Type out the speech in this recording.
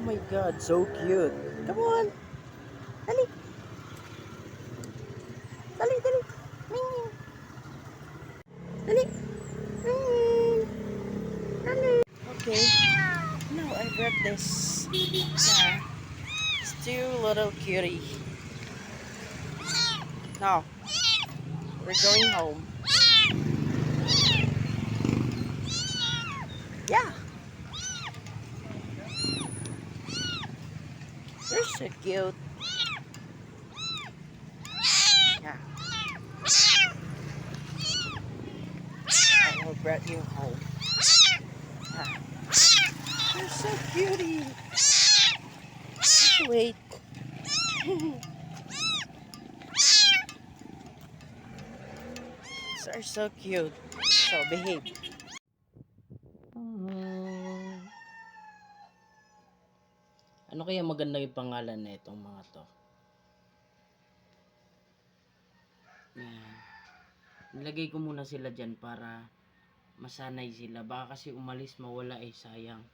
my god, so cute. Come on. Dali. Dali, dali. Ming. Dali. Ming. Dali. Okay. Now I brought this. It's two little cutie. Now, we're going home. Yeah. You're so cute. Yeah. I will bring you home. Yeah. You're so cutie. Just wait. These are so cute. So behave. Ano kaya maganda yung pangalan na itong mga to? Yan. Nilagay ko muna sila dyan para masanay sila. Baka kasi umalis mawala eh, sayang.